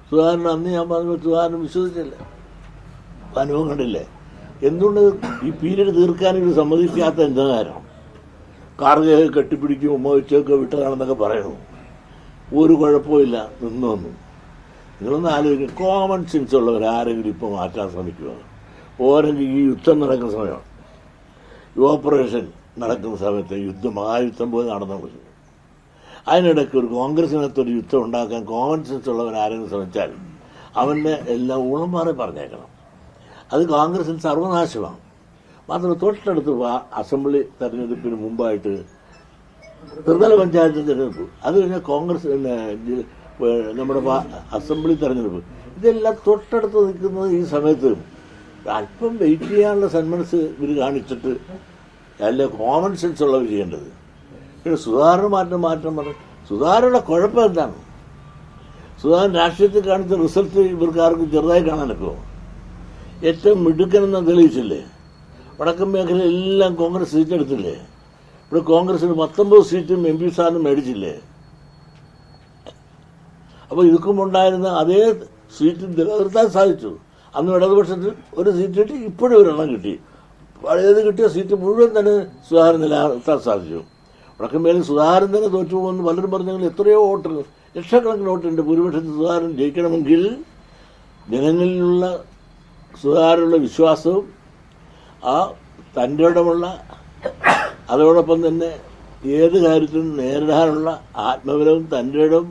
സുധാകരൻ അന്ന് ഞാൻ പറഞ്ഞപ്പോൾ സുധാകരൻ വിശ്വസിച്ചില്ല. അനുഭവം കണ്ടില്ലേ? എന്തുകൊണ്ട് ഈ പീരീഡ് തീർക്കാനൊരു സമ്മതിക്കാത്ത എന്താ കാരണം? കാർഗയെ കെട്ടിപ്പിടിക്കും ഉമ്മ വെച്ചൊക്കെ വിട്ടതാണെന്നൊക്കെ പറയുന്നു. ഒരു കുഴപ്പമില്ല, നിന്നു വന്നു. നിങ്ങളൊന്ന് ആലോചിക്കും, കോമൺ സെൻസ് ഉള്ളവർ ആരെങ്കിലും ഇപ്പോൾ മാറ്റാൻ ശ്രമിക്കുക? ഓരെങ്കിൽ ഈ യുദ്ധം നടക്കുന്ന സമയമാണ്, ഈ ഓപ്പറേഷൻ നടക്കുന്ന സമയത്ത് മഹായുദ്ധം പോലെ നടന്നു. അതിനിടയ്ക്ക് ഒരു കോൺഗ്രസിനകത്തൊരു യുദ്ധം ഉണ്ടാക്കാൻ കോമൺ സെൻസ് ഉള്ളവൻ ആരെങ്കിലും ശ്രമിച്ചാൽ അവൻ്റെ എല്ലാം ഊളന്മാരെ പറഞ്ഞേക്കണം. അത് കോൺഗ്രസിന് സർവനാശമാണ്. മാത്രമല്ല തൊട്ടടുത്ത് അസംബ്ലി തെരഞ്ഞെടുപ്പിന് മുമ്പായിട്ട് ത്രിതല പഞ്ചായത്ത് തിരഞ്ഞെടുപ്പ്, അത് കഴിഞ്ഞാൽ കോൺഗ്രസ് നമ്മുടെ അസംബ്ലി തെരഞ്ഞെടുപ്പ്, ഇതെല്ലാം തൊട്ടടുത്ത് നിൽക്കുന്നത് ഈ സമയത്ത് അല്പം വെയിറ്റ് ചെയ്യാനുള്ള സന്മനസ് ഇവർ കാണിച്ചിട്ട് അല്ല കോമൺ സെൻസ് ഉള്ളവർ ചെയ്യേണ്ടത്. പിന്നെ സുധാകരൻ മാറ്റം പറഞ്ഞു. സുധാകരനുള്ള കുഴപ്പം എന്താണ്? സുധാകരൻ രാഷ്ട്രീയത്തിൽ കാണിച്ച റിസൾട്ട് ഇവർക്ക് ആർക്കും ചെറുതായി കാണാനൊക്കെ ഏറ്റവും മിടുക്കനെന്ന് തെളിയിച്ചില്ലേ? വടക്കൻ മേഖല എല്ലാം കോൺഗ്രസ് സീറ്റ് എടുത്തില്ലേ? ഇവിടെ കോൺഗ്രസിന് 19 സീറ്റും എം പി സ്ഥാനം മേടിച്ചില്ലേ? അപ്പോൾ ഇതുക്കും ഉണ്ടായിരുന്ന അതേ സീറ്റ് നിലനിർത്താൻ സാധിച്ചു. അന്ന് ഇടതുപക്ഷത്തിൽ ഒരു സീറ്റ് കിട്ടി, ഇപ്പോഴും ഒരെണ്ണം കിട്ടി. പഴയത് കിട്ടിയ സീറ്റ് മുഴുവൻ തന്നെ സുധാകരൻ നിലനിർത്താൻ സാധിച്ചു. വടക്കൻ മേഖല സുധാകരൻ തന്നെ തോറ്റു പോകുമെന്ന് പലരും പറഞ്ഞെങ്കിൽ എത്രയോ വോട്ട്, ലക്ഷക്കണക്കിന് വോട്ടുണ്ട് ഭൂരിപക്ഷത്തിൽ സുധാകരൻ ജയിക്കണമെങ്കിൽ ജനങ്ങളിലുള്ള സുധാകരനുള്ള വിശ്വാസവും ആ തൻ്റെ ഇടമുള്ള അതോടൊപ്പം തന്നെ ഏത് കാര്യത്തിനും നേരിടാനുള്ള ആത്മബലവും തൻ്റെ ഇടവും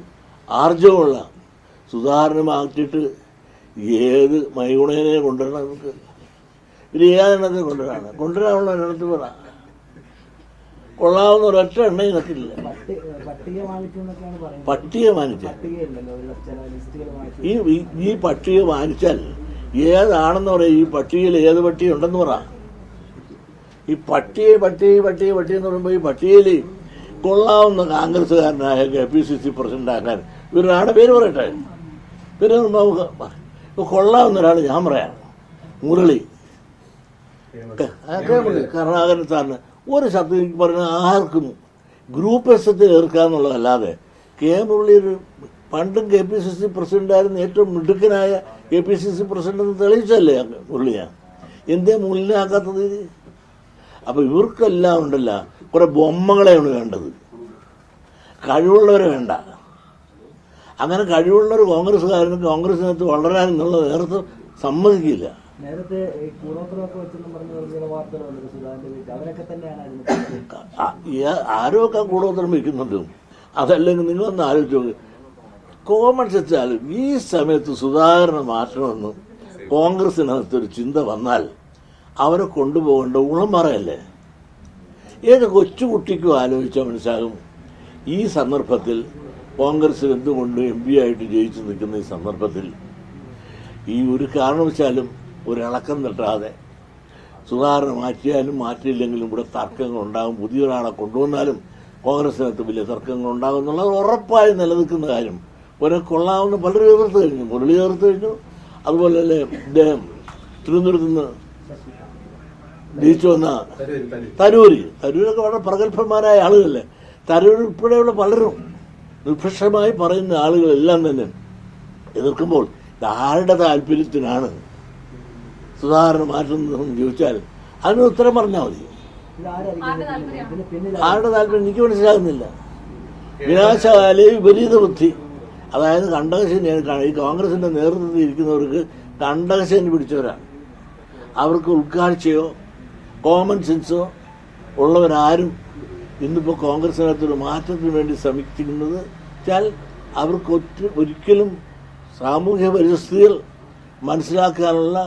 ആർജവുമുള്ള സുധാകരനെ മാറ്റിയിട്ട് ഏത് മൈഗുണേനെ കൊണ്ടുവരണം? നമുക്ക് ഇത് ഏതെണ്ണത്തെ കൊണ്ടുവരാനുള്ള ഒരെണ്ണത്തിൽ പറ. കൊള്ളാവുന്ന ഒരൊറ്റ എണ്ണ ഇനത്തില്ല. പട്ടിക മാനിച്ചാൽ ഈ പട്ടിക മാനിച്ചാൽ ഏതാണെന്ന് പറയാം. ഈ പട്ടികയിൽ ഏത് പട്ടിക ഉണ്ടെന്ന് പറ. ഈ പട്ടിക എന്ന് പറയുമ്പോൾ ഈ പട്ടികയിൽ കൊള്ളാവുന്ന കോൺഗ്രസ്സുകാരനായ KPCC പ്രസിഡന്റാക്കാൻ ഇവരാണ് പേര് പറയട്ടെ. പേര് കൊള്ളാവുന്ന ഒരാൾ ഞാൻ പറയാം, മുരളി കരുണാകരൻ സാറിന് ഒരു ശബ്ദം പറഞ്ഞ ആർക്കും ഗ്രൂപ്പ് എസത്തിൽ ഏർക്കാന്നുള്ളതല്ലാതെ മുരളി ഒരു പണ്ടും KPCC പ്രസിഡന്റായിരുന്ന ഏറ്റവും മിടുക്കനായ KPCC പ്രസിഡന്റ് എന്ന് തെളിയിച്ചല്ലേ മുരളിയാ? എന്തേ മുരളിനാക്കാത്തത്? അപ്പോൾ ഇവർക്കെല്ലാം ഉണ്ടല്ല കുറെ ബൊമ്മകളെയാണ് വേണ്ടത്, കഴിവുള്ളവരെ വേണ്ട. അങ്ങനെ കഴിവുള്ളൊരു കോൺഗ്രസ്സുകാരനും കോൺഗ്രസിനകത്ത് വളരാൻ എന്നുള്ളത് നേരത്തെ സമ്മതിക്കില്ല. ആരൊക്കെ കൂടോത്രം വയ്ക്കുന്നുണ്ട്. അതല്ലെങ്കിൽ നിങ്ങളൊന്ന് ആലോചിച്ച് നോക്ക്. കോമൺ സെൻസാലും ഈ സമയത്ത് സുധാകരനെ മാറ്റണമെന്ന് കോൺഗ്രസിനകത്തൊരു ചിന്ത വന്നാൽ അവരെ കൊണ്ടുപോകേണ്ട ഉളമറയല്ലേ? ഏത് കൊച്ചുകുട്ടിക്കും ആലോചിച്ചാൽ മനസ്സിലാകും ഈ സന്ദർഭത്തിൽ കോൺഗ്രസ് എന്തുകൊണ്ട് MP ആയിട്ട് ജയിച്ചു നിൽക്കുന്ന ഈ സന്ദർഭത്തിൽ ഈ ഒരു കാരണവശാലും ഒരിളക്കം തട്ടാതെ സുധാകരനെ മാറ്റിയാലും മാറ്റിയില്ലെങ്കിലും ഇവിടെ തർക്കങ്ങൾ ഉണ്ടാകും. പുതിയൊരാളെ കൊണ്ടുവന്നാലും കോൺഗ്രസിനകത്ത് വലിയ തർക്കങ്ങൾ ഉണ്ടാകും എന്നുള്ളത് ഉറപ്പായി നിലനിൽക്കുന്ന കാര്യം. ഒരെ കൊള്ളാവുന്ന പലരും എതിർത്ത് കഴിഞ്ഞു. മുരളി എതിർത്ത് കഴിഞ്ഞു. അതുപോലെ തന്നെ ഇദ്ദേഹം തിരുവനന്തപുരത്ത് നിന്ന് ജയിച്ചു വന്ന തരൂരൊക്കെ വളരെ പ്രഗത്ഭന്മാരായ ആളുകളല്ലേ. തരൂർ ഉൾപ്പെടെയുള്ള പലരും നിഷ്പക്ഷമായി പറയുന്ന ആളുകളെല്ലാം തന്നെ എതിർക്കുമ്പോൾ ആരുടെ താല്പര്യത്തിനാണ് സുധാകരൻ മാറ്റുന്നതെന്ന് ചോദിച്ചാൽ അതിന് ഉത്തരം പറഞ്ഞാൽ മതി. ആരുടെ താല്പര്യം എനിക്ക് മനസ്സിലാകുന്നില്ല. വിനാശകാലേ വിപരീത ബുദ്ധി, അതായത് കണ്ടകശനിയാണ്. ഈ കോൺഗ്രസിന്റെ നേതൃത്വത്തിൽ ഇരിക്കുന്നവർക്ക് കണ്ടകശനി പിടിച്ചവരാണ്. അവർക്ക് ഉൾക്കാഴ്ചയോ കോമൺ സെൻസോ ഉള്ളവരാരും ഇന്നിപ്പോൾ കോൺഗ്രസിനകത്തൊരു മാറ്റത്തിന് വേണ്ടി ശ്രമിക്കുന്നത് വെച്ചാൽ അവർക്ക് ഒരിക്കലും സാമൂഹ്യ പരിസ്ഥിതികൾ മനസ്സിലാക്കാനുള്ള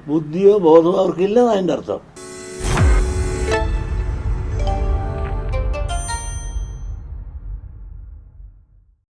ബുദ്ധിയോ ബോധമോ അവർക്കില്ലെന്നാണ് അതിൻ്റെ അർത്ഥം.